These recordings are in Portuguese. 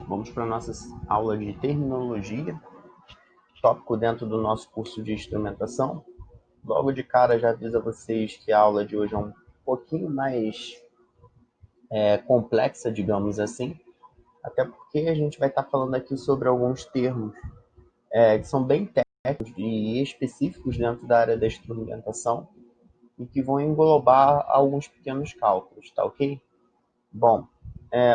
Vamos para a nossa aula de terminologia, tópico dentro do nosso curso de instrumentação. Logo de cara já aviso a vocês que a aula de hoje é um pouquinho mais complexa, digamos assim, até porque a gente vai estar falando aqui sobre alguns termos que são bem técnicos e específicos dentro da área da instrumentação e que vão englobar alguns pequenos cálculos, tá ok? Bom,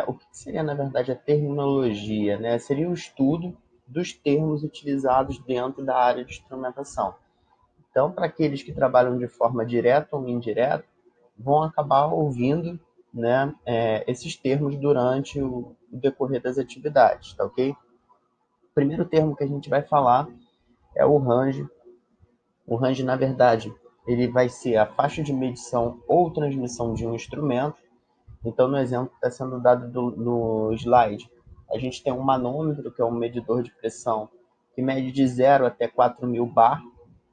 o que seria, na verdade, a terminologia, né? Seria o estudo dos termos utilizados dentro da área de instrumentação. Então, para aqueles que trabalham de forma direta ou indireta, vão acabar ouvindo, né, esses termos durante o decorrer das atividades, tá ok? O primeiro termo que a gente vai falar é o range. O range, na verdade, ele vai ser a faixa de medição ou transmissão de um instrumento. Então, no exemplo que está sendo dado no slide, a gente tem um manômetro, que é um medidor de pressão, que mede de 0 até 4.000 bar.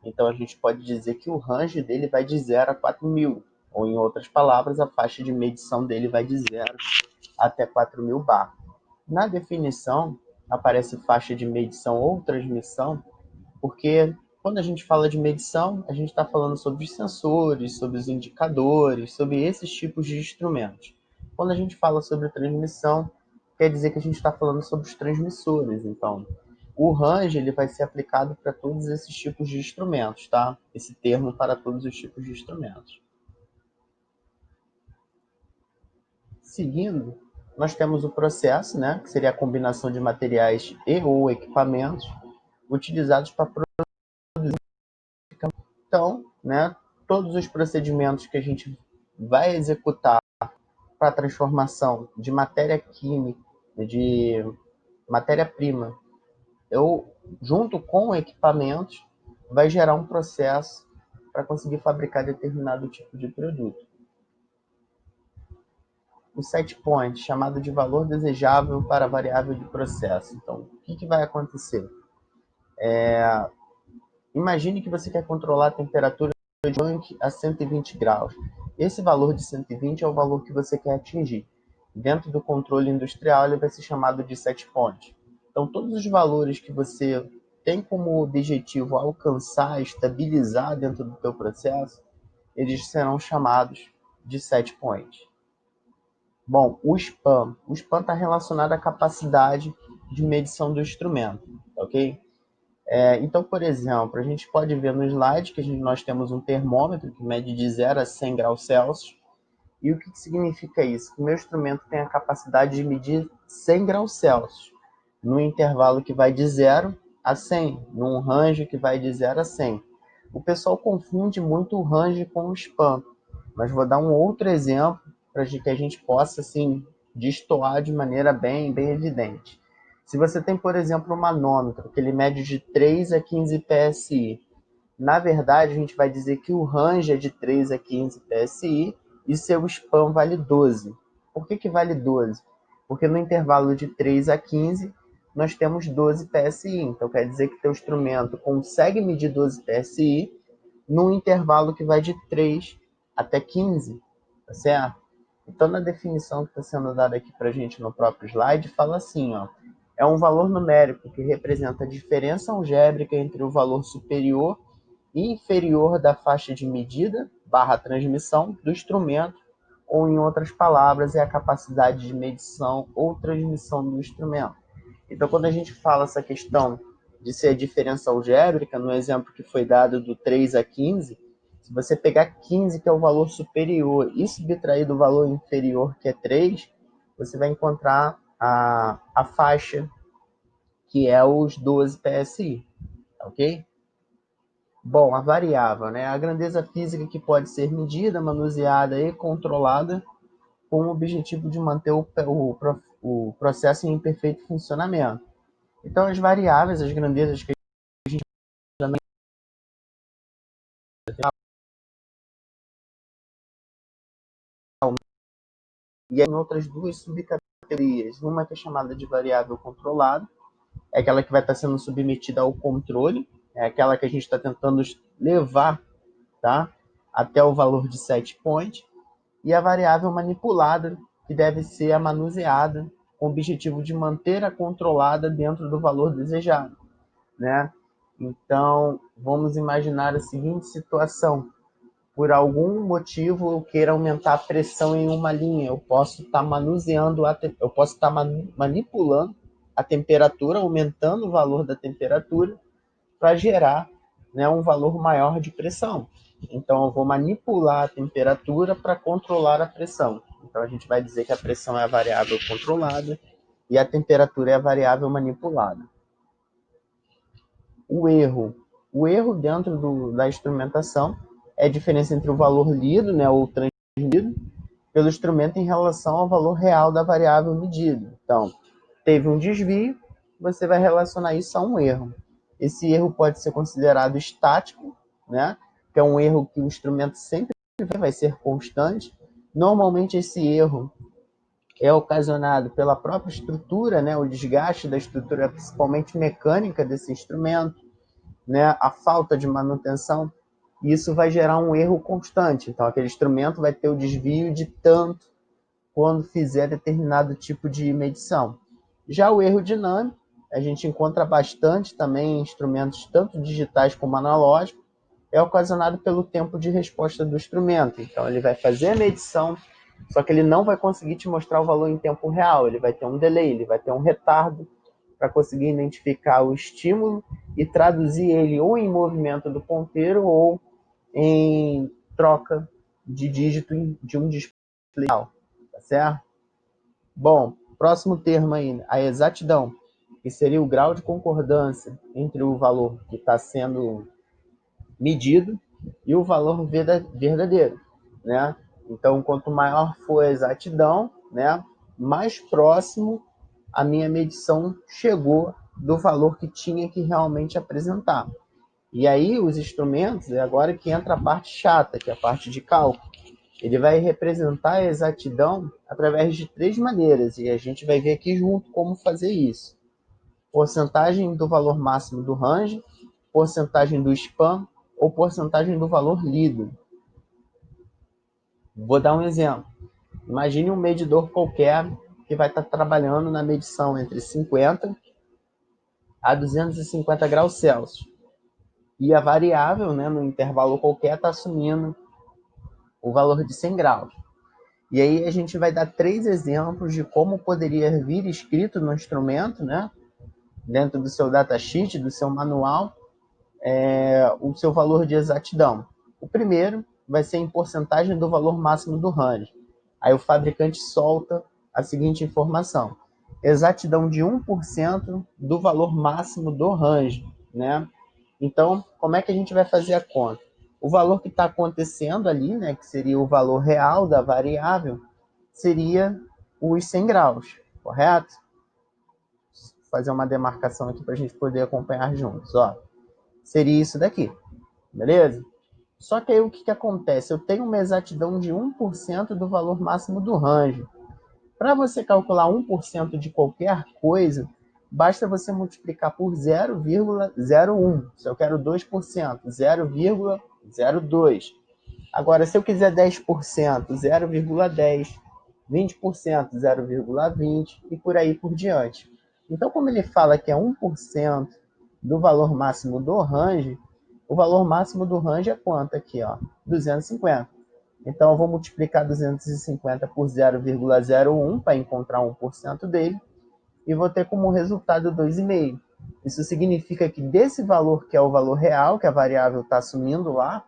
Então, a gente pode dizer que o range dele vai de 0 a 4.000. Ou, em outras palavras, a faixa de medição dele vai de 0 até 4.000 bar. Na definição, aparece faixa de medição ou transmissão, porque quando a gente fala de medição, a gente está falando sobre os sensores, sobre os indicadores, sobre esses tipos de instrumentos. Quando a gente fala sobre transmissão, quer dizer que a gente está falando sobre os transmissores. Então, o range ele vai ser aplicado para todos esses tipos de instrumentos, tá? Esse termo para todos os tipos de instrumentos. Seguindo, nós temos o processo, né, que seria a combinação de materiais e ou equipamentos utilizados para produzir. Então, né, todos os procedimentos que a gente vai executar para a transformação de matéria química, de matéria-prima, eu, junto com equipamentos, vai gerar um processo para conseguir fabricar determinado tipo de produto. O set point, chamado de valor desejável para a variável de processo. Então, o que vai acontecer? Imagine que você quer controlar a temperatura de tanque a 120 graus. Esse valor de 120 é o valor que você quer atingir. Dentro do controle industrial, ele vai ser chamado de set point. Então, todos os valores que você tem como objetivo alcançar, estabilizar dentro do teu processo, eles serão chamados de set point. Bom, o span. O span está relacionado à capacidade de medição do instrumento, ok? Então, por exemplo, a gente pode ver no slide que nós temos um termômetro que mede de 0 a 100 graus Celsius. E o que significa isso? Que o meu instrumento tem a capacidade de medir 100 graus Celsius, num intervalo que vai de 0 a 100, num range que vai de 0 a 100. O pessoal confunde muito o range com o span, mas vou dar um outro exemplo para que a gente possa assim, destoar de maneira bem evidente. Se você tem, por exemplo, um manômetro, que ele mede de 3 a 15 PSI, na verdade, a gente vai dizer que o range é de 3 a 15 PSI e seu span vale 12. Por que vale 12? Porque no intervalo de 3 a 15, nós temos 12 PSI. Então, quer dizer que teu instrumento consegue medir 12 PSI num intervalo que vai de 3 até 15, tá certo? Então, na definição que está sendo dada aqui para a gente no próprio slide, fala assim, ó, é um valor numérico que representa a diferença algébrica entre o valor superior e inferior da faixa de medida / transmissão do instrumento, ou, em outras palavras, é a capacidade de medição ou transmissão do instrumento. Então, quando a gente fala essa questão de ser a diferença algébrica, no exemplo que foi dado do 3 a 15, se você pegar 15, que é o valor superior, e subtrair do valor inferior, que é 3, você vai encontrar a faixa, que é os 12 PSI, ok? Bom, a variável, né? A grandeza física que pode ser medida, manuseada e controlada com o objetivo de manter o processo em perfeito funcionamento. Então, as variáveis, as grandezas que a gente também e em outras duas subcategorias. Uma que é chamada de variável controlada, é aquela que vai estar sendo submetida ao controle, é aquela que a gente está tentando levar, tá, até o valor de set point, e a variável manipulada, que deve ser a manuseada com o objetivo de manter a controlada dentro do valor desejado, né? Então, vamos imaginar a seguinte situação. Por algum motivo eu queira aumentar a pressão em uma linha, eu posso estar manuseando, eu posso estar manipulando a temperatura, aumentando o valor da temperatura para gerar, né, um valor maior de pressão. Então eu vou manipular a temperatura para controlar a pressão. Então a gente vai dizer que a pressão é a variável controlada e a temperatura é a variável manipulada. O erro dentro da instrumentação é a diferença entre o valor lido, né, ou transmitido, pelo instrumento em relação ao valor real da variável medida. Então, teve um desvio, você vai relacionar isso a um erro. Esse erro pode ser considerado estático, né, que é um erro que o instrumento sempre vai ser constante. Normalmente esse erro é ocasionado pela própria estrutura, né, o desgaste da estrutura, principalmente mecânica desse instrumento, né, a falta de manutenção, e isso vai gerar um erro constante. Então, aquele instrumento vai ter o desvio de tanto quando fizer determinado tipo de medição. Já o erro dinâmico, a gente encontra bastante também em instrumentos tanto digitais como analógicos, é ocasionado pelo tempo de resposta do instrumento. Então, ele vai fazer a medição, só que ele não vai conseguir te mostrar o valor em tempo real, ele vai ter um delay, ele vai ter um retardo, para conseguir identificar o estímulo e traduzir ele ou em movimento do ponteiro ou em troca de dígito de um display, tá certo? Bom, próximo termo aí, a exatidão, que seria o grau de concordância entre o valor que está sendo medido e o valor verdadeiro, né? Então, quanto maior for a exatidão, né, mais próximo a minha medição chegou do valor que tinha que realmente apresentar. E aí os instrumentos, é agora que entra a parte chata, que é a parte de cálculo. Ele vai representar a exatidão através de 3 maneiras, e a gente vai ver aqui junto como fazer isso. Porcentagem do valor máximo do range, porcentagem do span ou porcentagem do valor lido. Vou dar um exemplo. Imagine um medidor qualquer que vai estar trabalhando na medição entre 50 a 250 graus Celsius. E a variável, né, no intervalo qualquer, está assumindo o valor de 100 graus. E aí a gente vai dar 3 exemplos de como poderia vir escrito no instrumento, né, dentro do seu datasheet, do seu manual, o seu valor de exatidão. O primeiro vai ser em porcentagem do valor máximo do range. Aí o fabricante solta a seguinte informação: exatidão de 1% do valor máximo do range, né? Então, como é que a gente vai fazer a conta? O valor que está acontecendo ali, né, que seria o valor real da variável, seria os 100 graus, correto? Vou fazer uma demarcação aqui para a gente poder acompanhar juntos. Ó. Seria isso daqui, beleza? Só que aí o que acontece? Eu tenho uma exatidão de 1% do valor máximo do range. Para você calcular 1% de qualquer coisa, basta você multiplicar por 0,01. Se eu quero 2%, 0,02. Agora, se eu quiser 10%, 0,10. 20%, 0,20 e por aí por diante. Então, como ele fala que é 1% do valor máximo do range, o valor máximo do range é quanto aqui? Ó? 250. Então, eu vou multiplicar 250 por 0,01 para encontrar 1% dele e vou ter como resultado 2,5. Isso significa que desse valor, que é o valor real, que a variável está assumindo lá,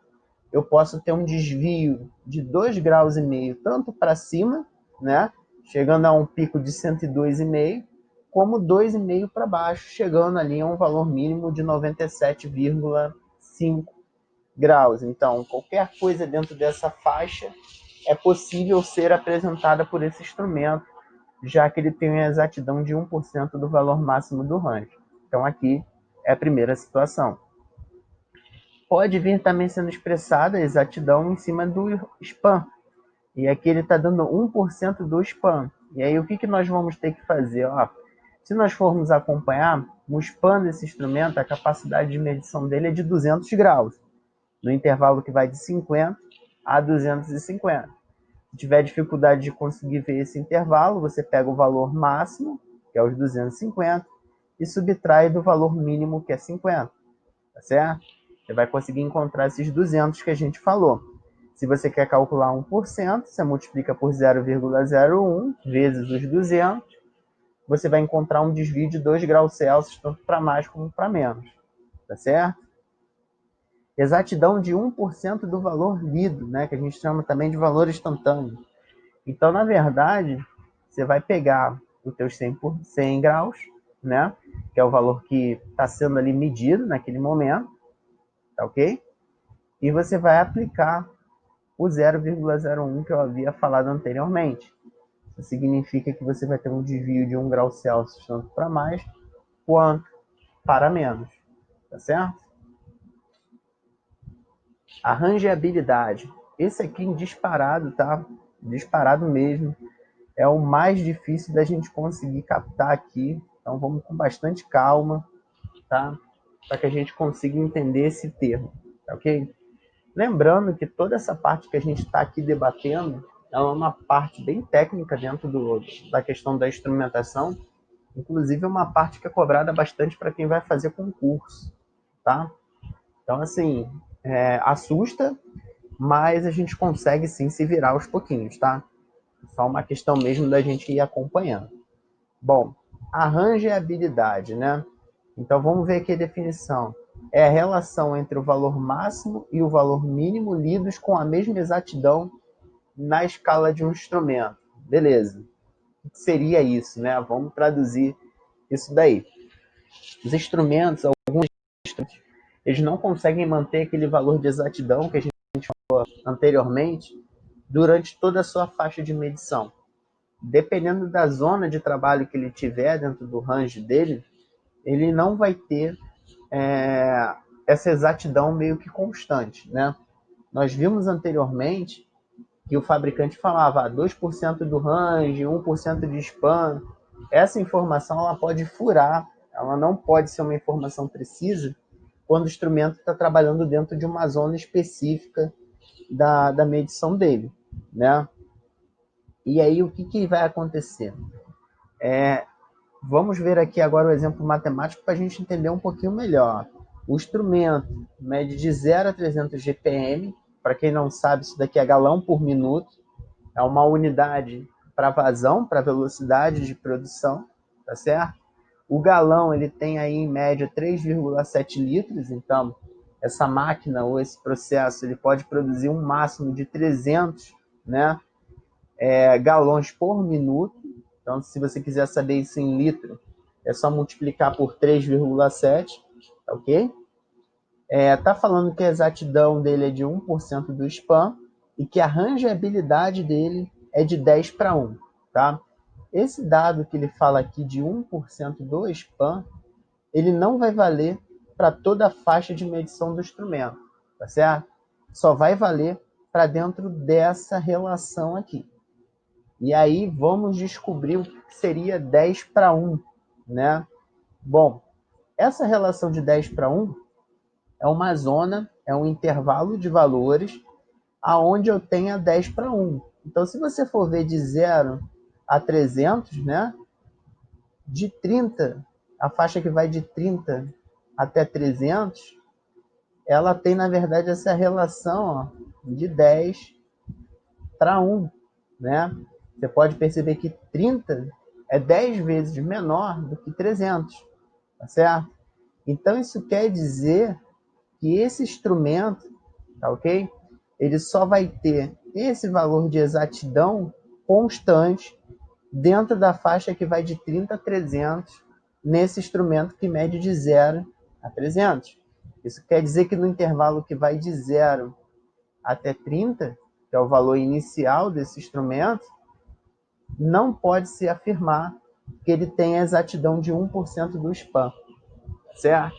eu posso ter um desvio de 2,5 graus, tanto para cima, né, chegando a um pico de 102,5, como 2,5 para baixo, chegando ali a um valor mínimo de 97,5 graus. Então, qualquer coisa dentro dessa faixa é possível ser apresentada por esse instrumento, já que ele tem a exatidão de 1% do valor máximo do range. Então, aqui é a primeira situação. Pode vir também sendo expressada a exatidão em cima do span. E aqui ele está dando 1% do span. E aí o que nós vamos ter que fazer? Ó, se nós formos acompanhar, o span desse instrumento, a capacidade de medição dele é de 200 graus, no intervalo que vai de 50 a 250. Se tiver dificuldade de conseguir ver esse intervalo, você pega o valor máximo, que é os 250, e subtrai do valor mínimo, que é 50, tá certo? Você vai conseguir encontrar esses 200 que a gente falou. Se você quer calcular 1%, você multiplica por 0,01 vezes os 200, você vai encontrar um desvio de 2 graus Celsius, tanto para mais como para menos, tá certo? Exatidão de 1% do valor lido, né, que a gente chama também de valor instantâneo. Então, na verdade, você vai pegar os teus 100 graus, né, que é o valor que está sendo ali medido naquele momento, tá ok? E você vai aplicar o 0,01 que eu havia falado anteriormente. Isso significa que você vai ter um desvio de 1 grau Celsius tanto para mais quanto para menos, tá certo? A rangeabilidade. Esse aqui disparado, tá? Disparado mesmo. É o mais difícil da gente conseguir captar aqui. Então vamos com bastante calma, tá? Para que a gente consiga entender esse termo, tá ok? Lembrando que toda essa parte que a gente está aqui debatendo é uma parte bem técnica dentro da questão da instrumentação. Inclusive é uma parte que é cobrada bastante para quem vai fazer concurso, tá? Então, assim, assusta, mas a gente consegue sim se virar aos pouquinhos, tá? Só uma questão mesmo da gente ir acompanhando. Bom, rangeabilidade, né? Então vamos ver aqui a definição. É a relação entre o valor máximo e o valor mínimo lidos com a mesma exatidão na escala de um instrumento. Beleza. O que seria isso, né? Vamos traduzir isso daí. Os instrumentos, alguns instrumentos, eles não conseguem manter aquele valor de exatidão que a gente falou anteriormente durante toda a sua faixa de medição. Dependendo da zona de trabalho que ele tiver dentro do range dele, ele não vai ter essa exatidão meio que constante, né? Nós vimos anteriormente que o fabricante falava 2% do range, 1% de span. Essa informação ela pode furar, ela não pode ser uma informação precisa quando o instrumento está trabalhando dentro de uma zona específica da medição dele, né? E aí o que vai acontecer? Vamos ver aqui agora o exemplo matemático para a gente entender um pouquinho melhor. O instrumento mede de 0 a 300 GPM. Para quem não sabe, isso daqui é galão por minuto. É uma unidade para vazão, para velocidade de produção, tá certo? O galão ele tem aí em média 3,7 litros, então essa máquina ou esse processo ele pode produzir um máximo de 300, né, galões por minuto. Então, se você quiser saber isso em litro, é só multiplicar por 3,7, tá ok? Tá falando que a exatidão dele é de 1% do span e que a rangeabilidade dele é de 10 para 1, tá? Esse dado que ele fala aqui de 1% do span, ele não vai valer para toda a faixa de medição do instrumento, tá certo? Só vai valer para dentro dessa relação aqui. E aí vamos descobrir o que seria 10 para 1, né? Bom, essa relação de 10 para 1 é uma zona, é um intervalo de valores aonde eu tenha 10 para 1. Então, se você for ver de 0 a 300, né? De 30, a faixa que vai de 30 até 300, ela tem, na verdade, essa relação de 10 para 1, né? Você pode perceber que 30 é 10 vezes menor do que 300, tá certo? Então, isso quer dizer que esse instrumento, tá ok? Ele só vai ter esse valor de exatidão constante dentro da faixa que vai de 30 a 300 nesse instrumento que mede de 0 a 300. Isso quer dizer que no intervalo que vai de 0 até 30, que é o valor inicial desse instrumento, não pode se afirmar que ele tem a exatidão de 1% do span, certo?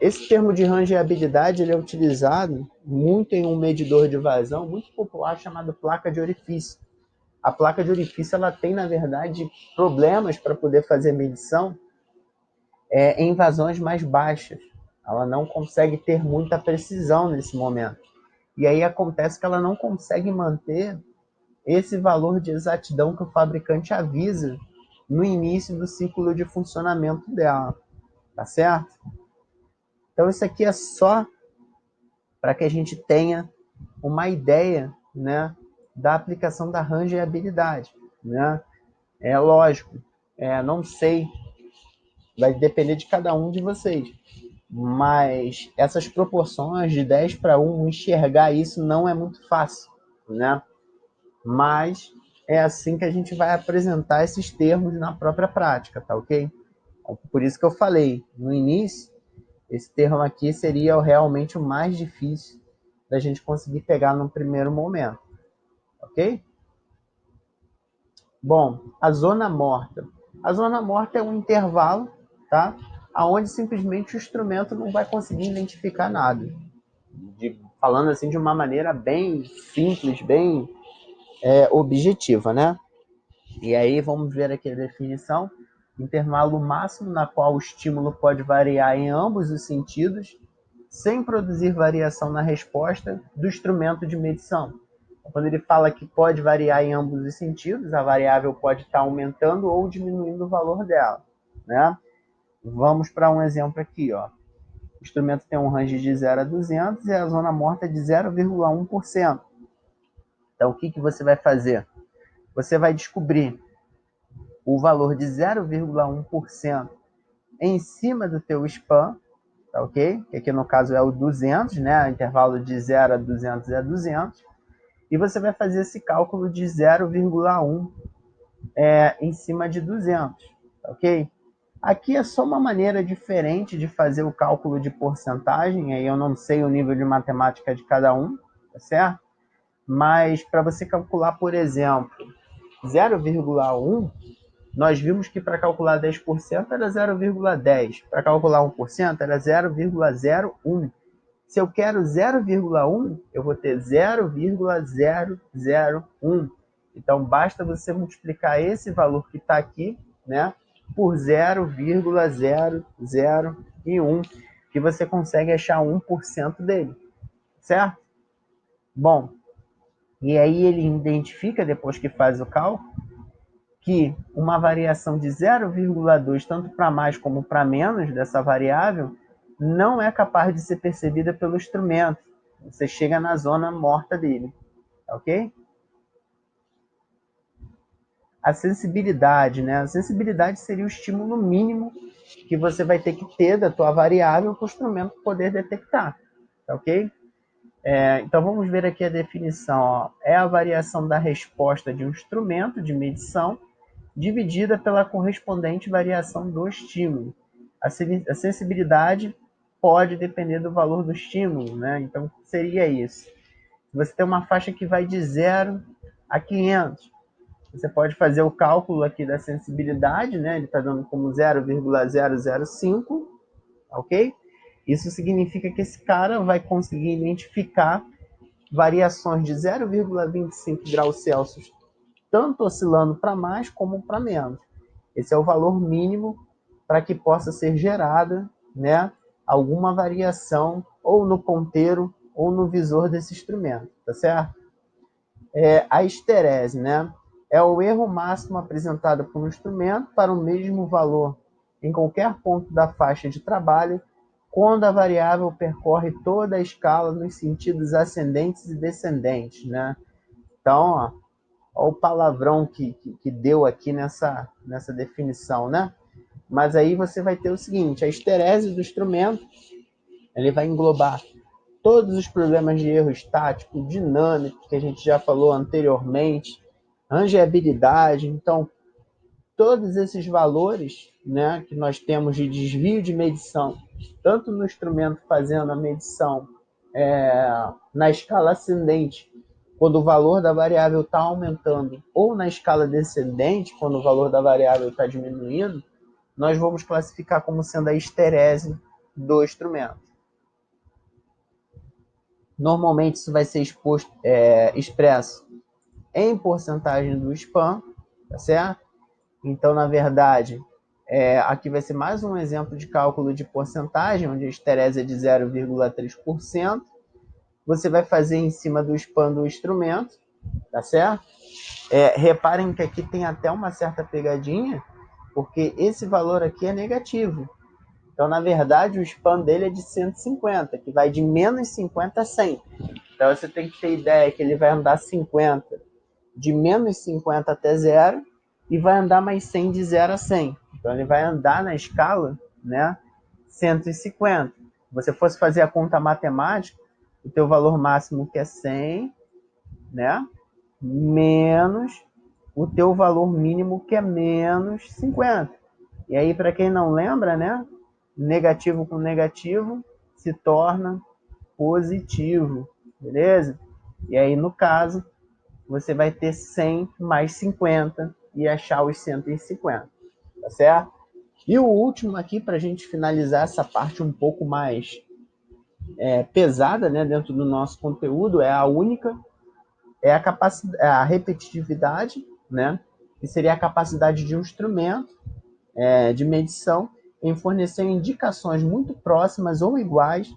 Esse termo de rangeabilidade ele é utilizado muito em um medidor de vazão muito popular chamado placa de orifício. A placa de orifício ela tem, na verdade, problemas para poder fazer medição em vazões mais baixas. Ela não consegue ter muita precisão nesse momento. E aí acontece que ela não consegue manter esse valor de exatidão que o fabricante avisa no início do ciclo de funcionamento dela, tá certo? Então isso aqui é só para que a gente tenha uma ideia, né, da aplicação da rangeabilidade, né? É lógico, não sei, vai depender de cada um de vocês, mas essas proporções de 10 para 1, enxergar isso não é muito fácil, né? Mas é assim que a gente vai apresentar esses termos na própria prática, tá ok? Por isso que eu falei no início, esse termo aqui seria realmente o mais difícil da gente conseguir pegar no primeiro momento, ok? Bom, a zona morta. A zona morta é um intervalo, tá? Onde simplesmente o instrumento não vai conseguir identificar nada. Falando assim de uma maneira bem simples, bem objetiva, né? E aí vamos ver aqui a definição. Intervalo máximo na qual o estímulo pode variar em ambos os sentidos, sem produzir variação na resposta do instrumento de medição. Quando ele fala que pode variar em ambos os sentidos, a variável pode estar aumentando ou diminuindo o valor dela, né? Vamos para um exemplo aqui, ó. O instrumento tem um range de 0 a 200 e a zona morta é de 0,1%. Então, o que você vai fazer? Você vai descobrir o valor de 0,1% em cima do teu span, tá ok? Que aqui no caso é o 200, né? O intervalo de 0 a 200 é 200. E você vai fazer esse cálculo de 0,1 em cima de 200, tá ok? Aqui é só uma maneira diferente de fazer o cálculo de porcentagem, aí eu não sei o nível de matemática de cada um, tá certo? Mas para você calcular, por exemplo, 0,1, nós vimos que para calcular 10% era 0,10, para calcular 1% era 0,01. Se eu quero 0,1, eu vou ter 0,001. Então, basta você multiplicar esse valor que está aqui, né, por 0,001, que você consegue achar 1% dele, certo? Bom, e aí ele identifica, depois que faz o cálculo, que uma variação de 0,2, tanto para mais como para menos dessa variável, não é capaz de ser percebida pelo instrumento. Você chega na zona morta dele, ok? A sensibilidade, né? A sensibilidade seria o estímulo mínimo que você vai ter que ter da tua variável para o instrumento poder detectar, ok? Então vamos ver aqui a definição. Ó. É a variação da resposta de um instrumento de medição dividida pela correspondente variação do estímulo. A sensibilidade pode depender do valor do estímulo, né? Então seria isso. Você tem uma faixa que vai de 0 a 500. Você pode fazer o cálculo aqui da sensibilidade, né? Ele está dando como 0,005, ok? Isso significa que esse cara vai conseguir identificar variações de 0,25 graus Celsius, tanto oscilando para mais como para menos. Esse é o valor mínimo para que possa ser gerada, né, alguma variação ou no ponteiro ou no visor desse instrumento, tá certo? A esterese, né, é o erro máximo apresentado por um instrumento para o mesmo valor em qualquer ponto da faixa de trabalho, quando a variável percorre toda a escala nos sentidos ascendentes e descendentes, né? Então, ó o palavrão que deu aqui nessa definição, né? Mas aí você vai ter o seguinte, a esterese do instrumento, ele vai englobar todos os problemas de erro estático, dinâmico, que a gente já falou anteriormente, rangeabilidade. Então, todos esses valores, né, que nós temos de desvio de medição, tanto no instrumento fazendo a medição na escala ascendente, quando o valor da variável está aumentando, ou na escala descendente, quando o valor da variável está diminuindo, nós vamos classificar como sendo a esterese do instrumento. Normalmente isso vai ser expresso em porcentagem do span, tá certo? Então, na verdade, aqui vai ser mais um exemplo de cálculo de porcentagem, onde a esterese é de 0,3%. Você vai fazer em cima do span do instrumento, tá certo? Reparem que aqui tem até uma certa pegadinha, porque esse valor aqui é negativo. Então, na verdade, o span dele é de 150, que vai de menos 50 a 100. Então, você tem que ter ideia que ele vai andar 50 de menos 50 até zero e vai andar mais 100 de 0 a 100. Então, ele vai andar na escala, né, 150. Se você fosse fazer a conta matemática, o teu valor máximo que é 100, né, menos o teu valor mínimo que é menos 50. E aí, para quem não lembra, né, negativo com negativo se torna positivo, beleza? E aí, no caso, você vai ter 100 mais 50 e achar os 150, tá certo? E o último aqui, para a gente finalizar essa parte um pouco mais pesada, né, dentro do nosso conteúdo, é a única, é a capacidade, a repetitividade, né, que seria a capacidade de um instrumento de medição em fornecer indicações muito próximas ou iguais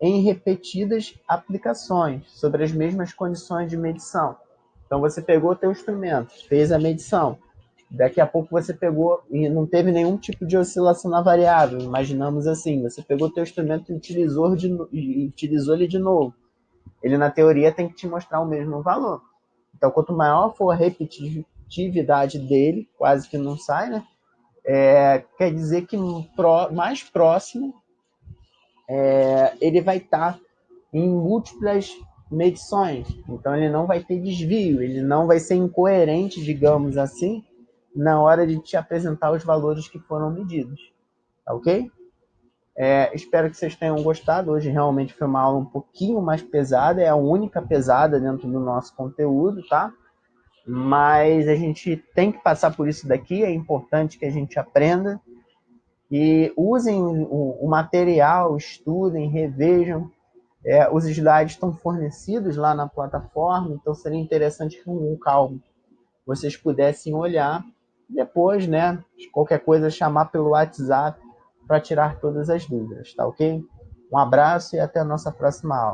em repetidas aplicações sobre as mesmas condições de medição. Então você pegou o teu instrumento, fez a medição, daqui a pouco você pegou e não teve nenhum tipo de oscilação na variável, imaginamos assim, você pegou o teu instrumento e utilizou ele de novo. Ele, na teoria, tem que te mostrar o mesmo valor. Então, quanto maior for a repetitividade dele, quase que não sai, né? Quer dizer que mais próximo ele vai estar em múltiplas medições. Então, ele não vai ter desvio, ele não vai ser incoerente, digamos assim, na hora de te apresentar os valores que foram medidos. Tá ok? Espero que vocês tenham gostado. Hoje realmente foi uma aula um pouquinho mais pesada, é a única pesada dentro do nosso conteúdo, tá? Mas a gente tem que passar por isso daqui, é importante que a gente aprenda. E usem o material, estudem, revejam. Os slides estão fornecidos lá na plataforma, então seria interessante que com calma vocês pudessem olhar. Depois, né, qualquer coisa, chamar pelo WhatsApp para tirar todas as dúvidas, tá ok? Um abraço e até a nossa próxima aula.